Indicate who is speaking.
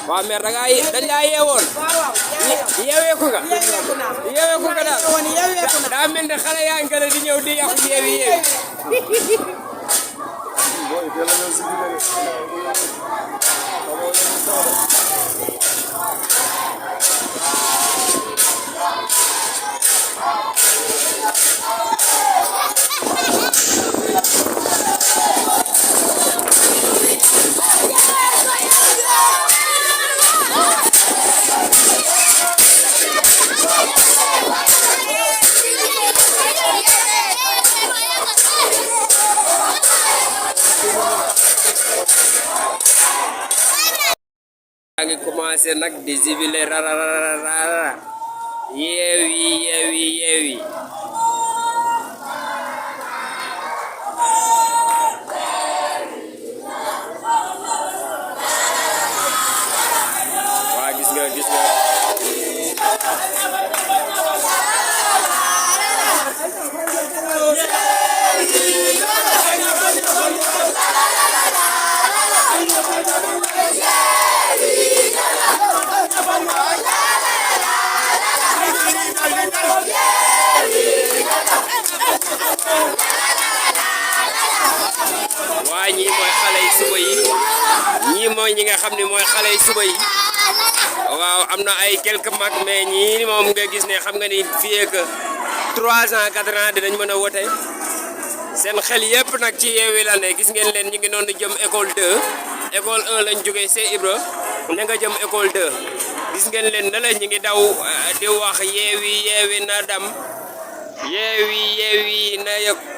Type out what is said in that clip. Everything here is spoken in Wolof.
Speaker 1: waaw mais dañ laa yeewoon yeeweeku nga daal daa mel ne xale yaa ngi gën a di ñëw di yàqu yeewi yaa ngi commencé nag di jibile rararara yeewi waa gis nga waa ñii mooy xale yi suba yi ñii mooy ñi nga xam ne mooy xale yi suba yi waaw am na ay quelques mag mais ñii moom nga gis ne xam nga ni fii ak 3 ans 4 ans dinañ mën a wote seen xel yëpp nag ci yeewi la ne gis ngeen leen ñu ngi noonu jëm école 2 école 1 lañ jógee Cheikh Ibra ña nga jëm école 2 gis ngeen leen ne la ñu ngi daw di wax yeewi na dam yeewi na yëg